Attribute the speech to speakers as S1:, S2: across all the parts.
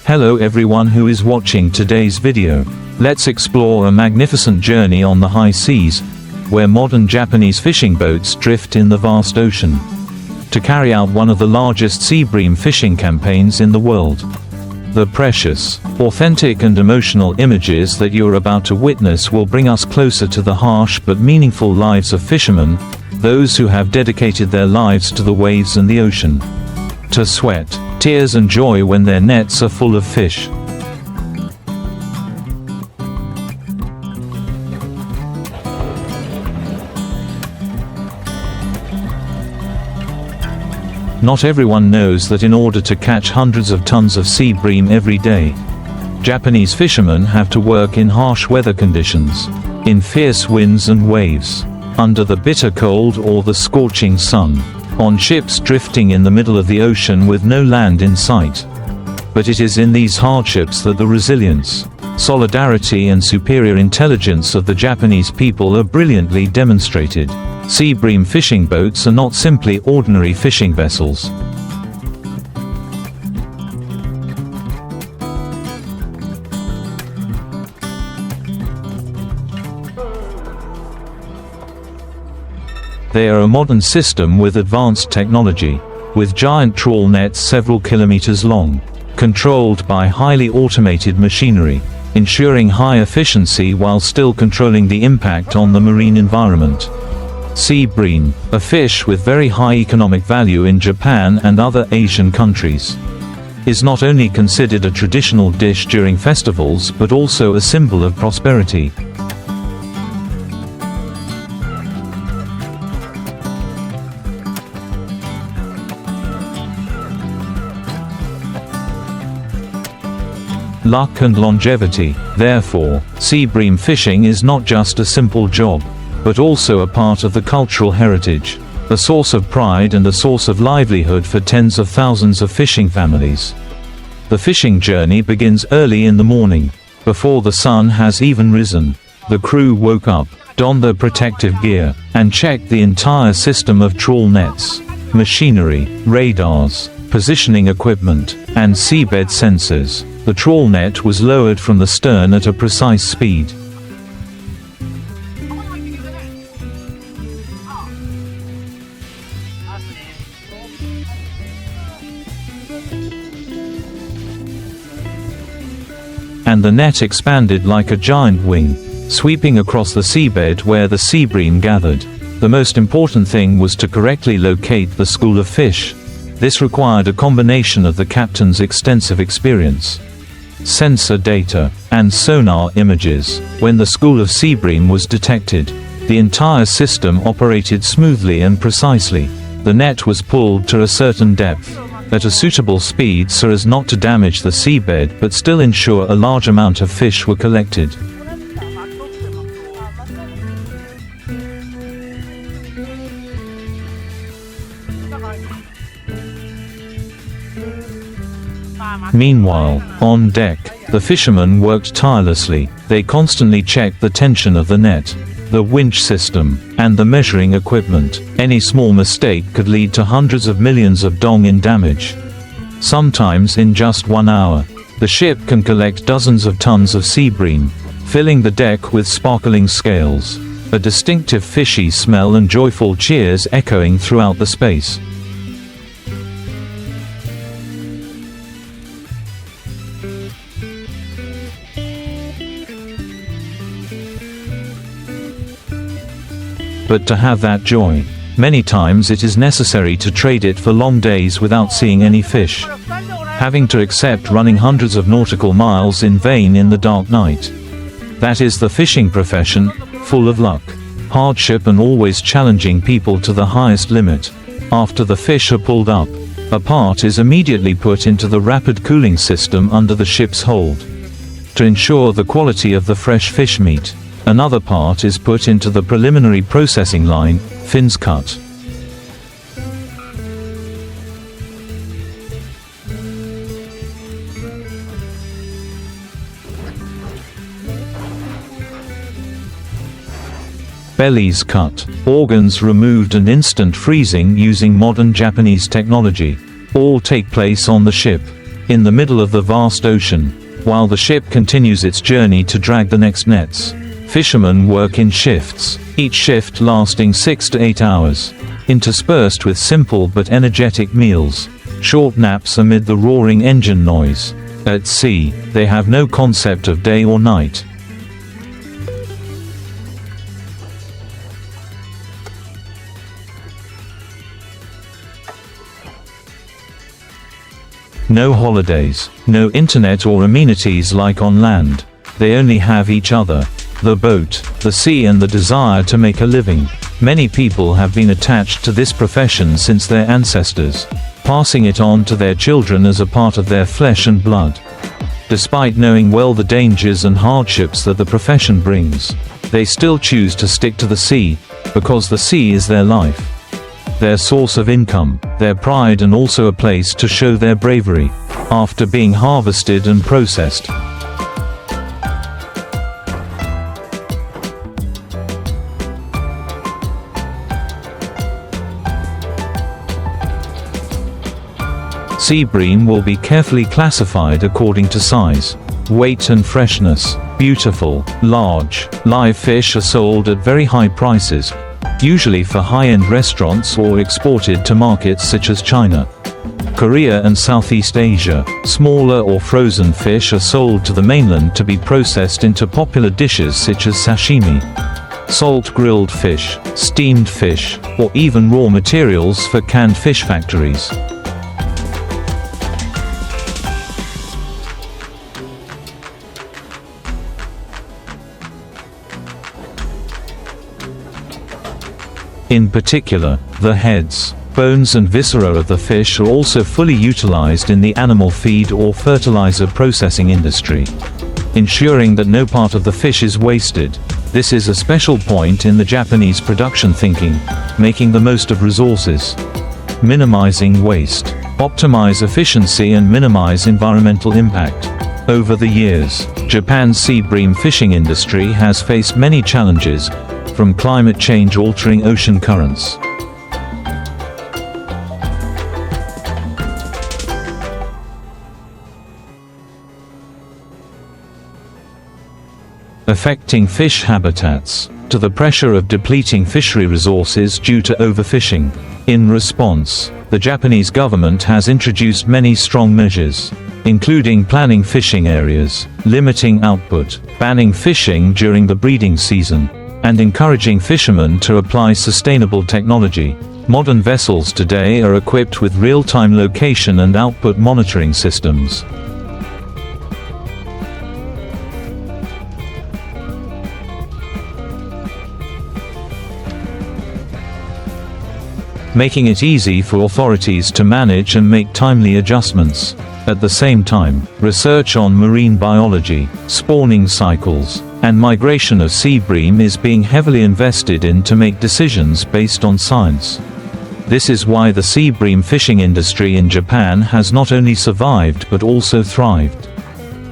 S1: Hello everyone who is watching today's video. Let's explore a magnificent journey on the high seas, where modern Japanese fishing boats drift in the vast ocean, to carry out one of the largest sea bream fishing campaigns in the world. The precious, authentic and emotional images that you're about to witness will bring us closer to the harsh but meaningful lives of fishermen, those who have dedicated their lives to the waves and the ocean, to sweat, tears and joy when their nets are full of fish. Not everyone knows that in order to catch hundreds of tons of sea bream every day, Japanese fishermen have to work in harsh weather conditions, in fierce winds and waves, under the bitter cold or the scorching sun, on ships drifting in the middle of the ocean with no land in sight. But it is in these hardships that the resilience, solidarity and superior intelligence of the Japanese people are brilliantly demonstrated. Sea bream fishing boats are not simply ordinary fishing vessels. They are a modern system with advanced technology, with giant trawl nets several kilometers long, controlled by highly automated machinery, ensuring high efficiency while still controlling the impact on the marine environment. Sea bream, a fish with very high economic value in Japan and other Asian countries, is not only considered a traditional dish during festivals but also a symbol of prosperity. Luck and longevity. Therefore, sea bream fishing is not just a simple job, but also a part of the cultural heritage, a source of pride and a source of livelihood for tens of thousands of fishing families. The fishing journey begins early in the morning, before the sun has even risen. The crew woke up, donned their protective gear, and checked the entire system of trawl nets, machinery, radars, positioning equipment, and seabed sensors. The trawl net was lowered from the stern at a precise speed. And the net expanded like a giant wing, sweeping across the seabed where the sea bream gathered. The most important thing was to correctly locate the school of fish. This required a combination of the captain's extensive experience, sensor data, and sonar images. When the school of sea bream was detected, the entire system operated smoothly and precisely. The net was pulled to a certain depth, at a suitable speed so as not to damage the seabed but still ensure a large amount of fish were collected. Meanwhile, on deck, the fishermen worked tirelessly. They constantly checked the tension of the net, the winch system, and the measuring equipment. Any small mistake could lead to hundreds of millions of dong in damage. Sometimes in just 1 hour, the ship can collect dozens of tons of sea bream, filling the deck with sparkling scales, a distinctive fishy smell and joyful cheers echoing throughout the space. But to have that joy, many times it is necessary to trade it for long days without seeing any fish, having to accept running hundreds of nautical miles in vain in the dark night. That is the fishing profession, full of luck, hardship and always challenging people to the highest limit. After the fish are pulled up, a part is immediately put into the rapid cooling system under the ship's hold, to ensure the quality of the fresh fish meat. Another part is put into the preliminary processing line, fins cut. bellies cut, organs removed and instant freezing using modern Japanese technology. All take place on the ship. in the middle of the vast ocean, while the ship continues its journey to drag the next nets. Fishermen work in shifts, each shift lasting 6 to 8 hours, interspersed with simple but energetic meals, short naps amid the roaring engine noise. At sea, they have no concept of day or night. No holidays, no internet or amenities like on land. They only have each other, the boat, the sea, and the desire to make a living. Many people have been attached to this profession since their ancestors, passing it on to their children as a part of their flesh and blood. Despite knowing well the dangers and hardships that the profession brings, they still choose to stick to the sea, because the sea is their life, their source of income, their pride, and also a place to show their bravery, after being harvested and processed. Sea bream will be carefully classified according to size, weight and freshness. Beautiful, large, live fish are sold at very high prices, usually for high-end restaurants or exported to markets such as China, Korea and Southeast Asia. Smaller or frozen fish are sold to the mainland to be processed into popular dishes such as sashimi, salt grilled fish, steamed fish, or even raw materials for canned fish factories. In particular, the heads, bones and viscera of the fish are also fully utilized in the animal feed or fertilizer processing industry, ensuring that no part of the fish is wasted. This is a special point in the Japanese production thinking, making the most of resources, minimizing waste, optimize efficiency and minimize environmental impact. Over the years, Japan's sea bream fishing industry has faced many challenges, from climate change altering ocean currents, affecting fish habitats, to the pressure of depleting fishery resources due to overfishing. In response, the Japanese government has introduced many strong measures, including planning fishing areas, limiting output, banning fishing during the breeding season, and encouraging fishermen to apply sustainable technology. Modern vessels today are equipped with real-time location and output monitoring systems, making it easy for authorities to manage and make timely adjustments. At the same time, research on marine biology, spawning cycles, and migration of sea bream is being heavily invested in to make decisions based on science. This is why the sea bream fishing industry in Japan has not only survived but also thrived,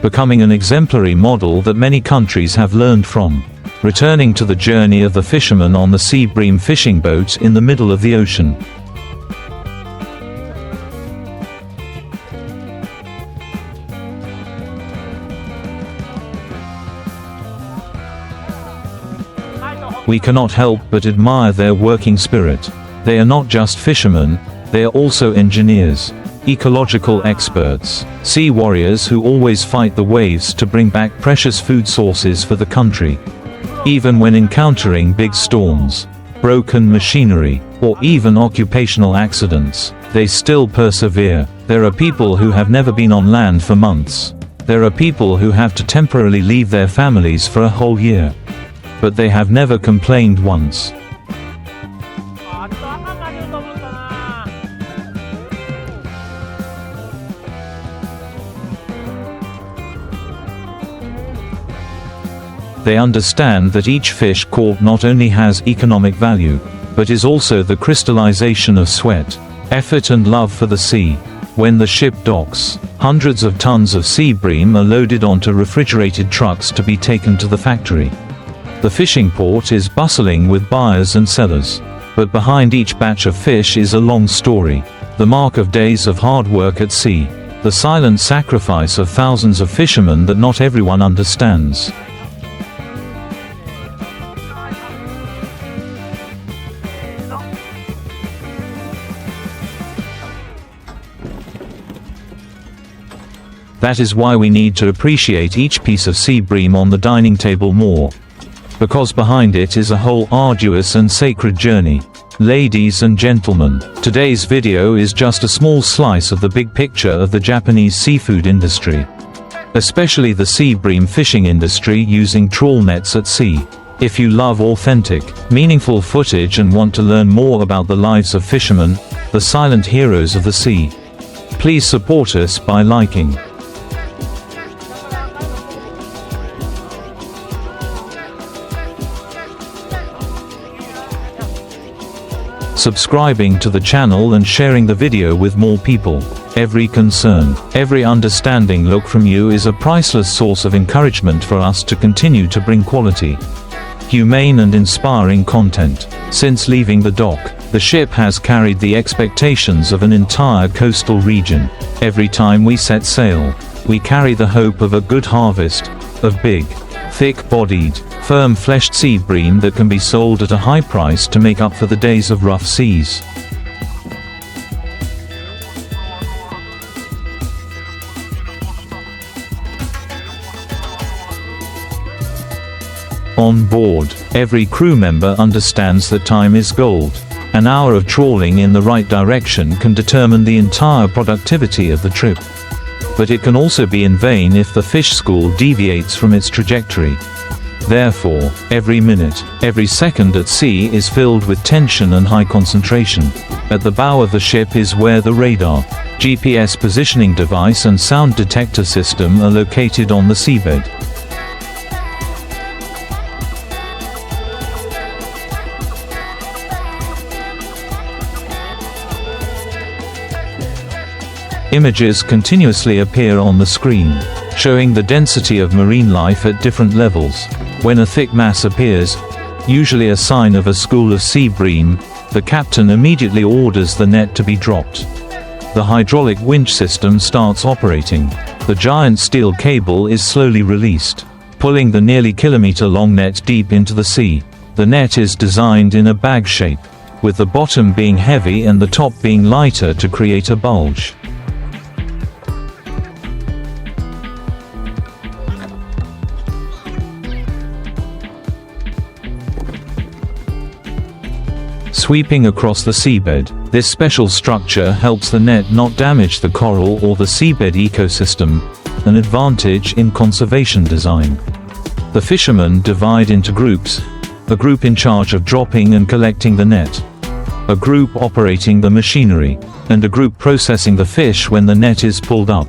S1: becoming an exemplary model that many countries have learned from. Returning to the journey of the fisherman on the sea bream fishing boat in the middle of the ocean. We cannot help but admire their working spirit. They are not just fishermen, they are also engineers, ecological experts, sea warriors who always fight the waves to bring back precious food sources for the country. Even when encountering big storms, broken machinery, or even occupational accidents, they still persevere. There are people who have never been on land for months. There are people who have to temporarily leave their families for a whole year. But they have never complained once. They understand that each fish caught not only has economic value, but is also the crystallization of sweat, effort and love for the sea. When the ship docks, hundreds of tons of sea bream are loaded onto refrigerated trucks to be taken to the factory. The fishing port is bustling with buyers and sellers. But behind each batch of fish is a long story, the mark of days of hard work at sea. the silent sacrifice of thousands of fishermen that not everyone understands. That is why we need to appreciate each piece of sea bream on the dining table more. Because behind it is a whole arduous and sacred journey. Ladies and gentlemen, today's video is just a small slice of the big picture of the Japanese seafood industry. Especially the sea bream fishing industry using trawl nets at sea. If you love authentic, meaningful footage and want to learn more about the lives of fishermen, the silent heroes of the sea, please support us by liking, subscribing to the channel and sharing the video with more people. Every concern, every understanding look from you is a priceless source of encouragement for us to continue to bring quality, humane and inspiring content. Since leaving the dock, the ship has carried the expectations of an entire coastal region. Every time we set sail, we carry the hope of a good harvest, of big, thick-bodied, firm-fleshed sea bream that can be sold at a high price to make up for the days of rough seas. On board, every crew member understands that time is gold. An hour of trawling in the right direction can determine the entire productivity of the trip. But it can also be in vain if the fish school deviates from its trajectory. Therefore, every minute, every second at sea is filled with tension and high concentration. At the bow of the ship is where the radar, GPS positioning device and sound detector system are located on the seabed. Images continuously appear on the screen, showing the density of marine life at different levels. When a thick mass appears, usually a sign of a school of sea bream, the captain immediately orders the net to be dropped. The hydraulic winch system starts operating. The giant steel cable is slowly released, pulling the nearly kilometer-long net deep into the sea. The net is designed in a bag shape, with the bottom being heavy and the top being lighter to create a bulge. Sweeping across the seabed, this special structure helps the net not damage the coral or the seabed ecosystem, an advantage in conservation design. The fishermen divide into groups, a group in charge of dropping and collecting the net, a group operating the machinery, and a group processing the fish when the net is pulled up.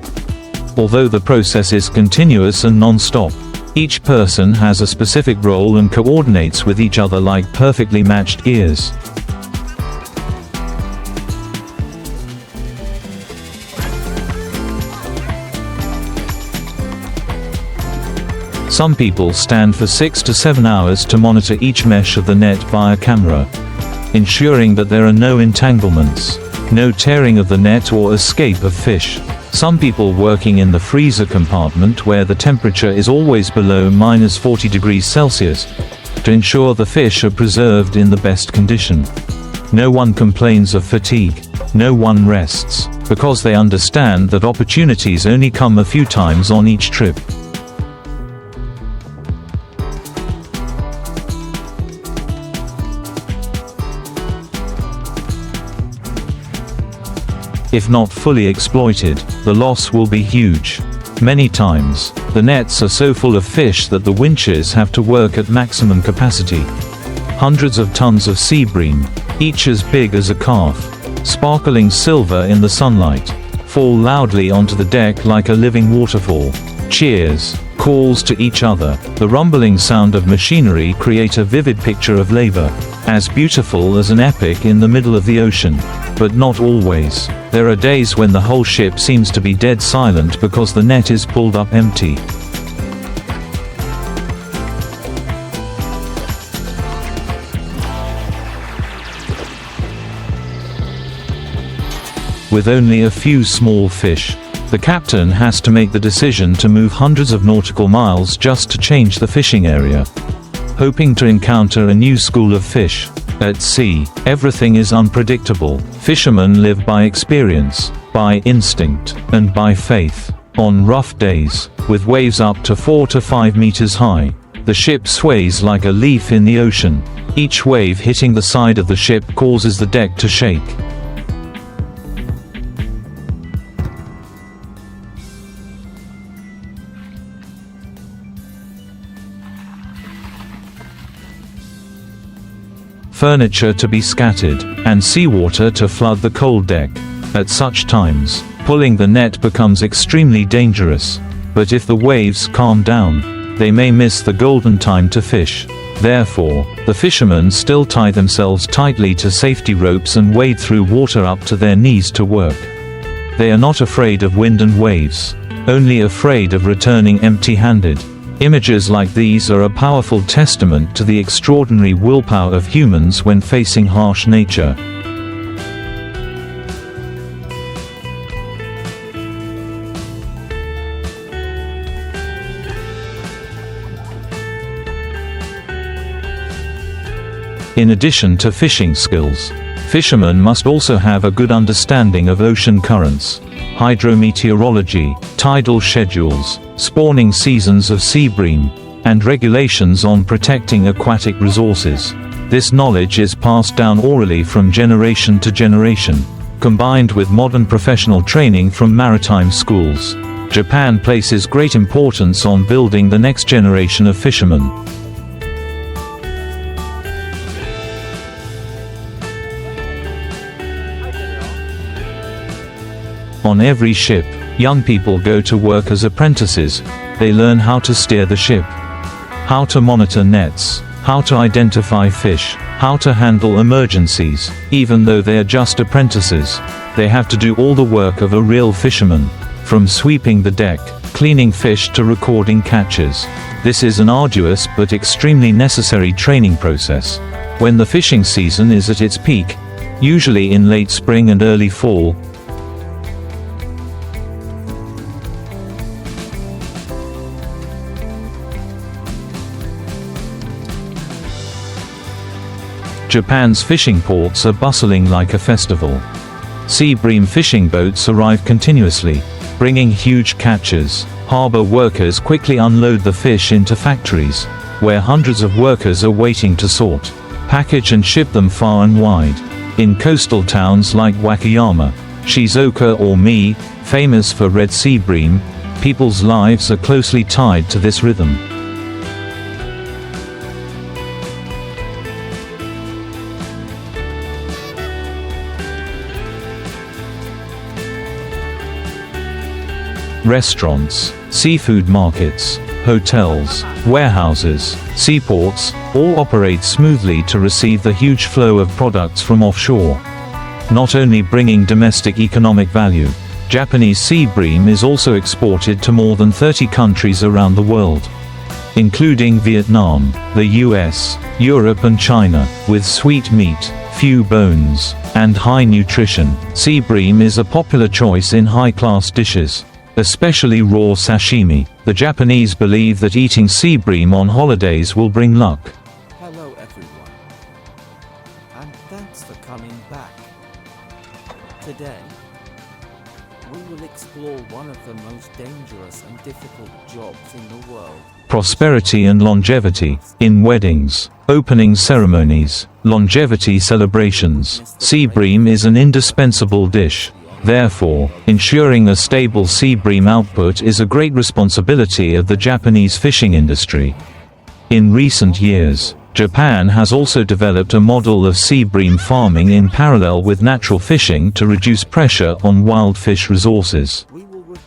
S1: Although the process is continuous and non-stop, each person has a specific role and coordinates with each other like perfectly matched gears. Some people stand for 6 to 7 hours to monitor each mesh of the net via camera, ensuring that there are no entanglements, no tearing of the net or escape of fish. Some people working in the freezer compartment where the temperature is always below -40 degrees Celsius, to ensure the fish are preserved in the best condition. No one complains of fatigue, no one rests, because they understand that opportunities only come a few times on each trip. If not fully exploited, the loss will be huge. Many times, the nets are so full of fish that the winches have to work at maximum capacity. Hundreds of tons of sea bream, each as big as a calf, sparkling silver in the sunlight, fall loudly onto the deck like a living waterfall. Cheers, calls to each other, the rumbling sound of machinery create a vivid picture of labor, as beautiful as an epic in the middle of the ocean. But not always. There are days when the whole ship seems to be dead silent because the net is pulled up empty. With only a few small fish, The captain has to make the decision to move hundreds of nautical miles just to change the fishing area, hoping to encounter a new school of fish. At sea, everything is unpredictable. Fishermen live by experience, by instinct, and by faith. On rough days, with waves up to 4 to 5 meters high, the ship sways like a leaf in the ocean. Each wave hitting the side of the ship causes the deck to shake. Furniture to be scattered, and seawater to flood the cold deck. At such times, pulling the net becomes extremely dangerous. But if the waves calm down, they may miss the golden time to fish. Therefore, the fishermen still tie themselves tightly to safety ropes and wade through water up to their knees to work. They are not afraid of wind and waves, only afraid of returning empty-handed. Images like these are a powerful testament to the extraordinary willpower of humans when facing harsh nature. In addition to fishing skills, fishermen must also have a good understanding of ocean currents, hydrometeorology, tidal schedules, spawning seasons of sea bream, and regulations on protecting aquatic resources. This knowledge is passed down orally from generation to generation, combined with modern professional training from maritime schools. Japan places great importance on building the next generation of fishermen. On every ship, young people go to work as apprentices. They learn how to steer the ship, how to monitor nets, how to identify fish, how to handle emergencies. Even though they are just apprentices, they have to do all the work of a real fisherman, from sweeping the deck, cleaning fish to recording catches. This is an arduous but extremely necessary training process. When the fishing season is at its peak, usually in late spring and early fall, Japan's fishing ports are bustling like a festival. Sea bream fishing boats arrive continuously, bringing huge catches. Harbor workers quickly unload the fish into factories, where hundreds of workers are waiting to sort, package and ship them far and wide. In coastal towns like Wakayama, Shizuoka or Mie, famous for red sea bream, people's lives are closely tied to this rhythm. Restaurants, seafood markets, hotels, warehouses, seaports, all operate smoothly to receive the huge flow of products from offshore. Not only bringing domestic economic value, Japanese sea bream is also exported to more than 30 countries around the world, including Vietnam, the US, Europe and China. With sweet meat, few bones, and high nutrition, sea bream is a popular choice in high-class dishes, especially raw sashimi. The Japanese believe that eating sea bream on holidays will bring luck.
S2: Hello everyone, and thanks for coming back. Today, we will explore one of the most dangerous and difficult jobs in the world.
S1: Prosperity and longevity. In weddings, opening ceremonies, longevity celebrations, sea bream is an indispensable dish. Therefore, ensuring a stable sea bream output is a great responsibility of the Japanese fishing industry. In recent years, Japan has also developed a model of sea bream farming in parallel with natural fishing to reduce pressure on wild fish resources.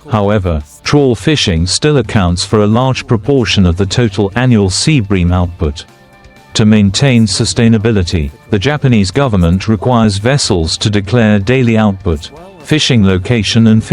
S1: However, trawl fishing still accounts for a large proportion of the total annual sea bream output. To maintain sustainability, the Japanese government requires vessels to declare daily output, fishing location and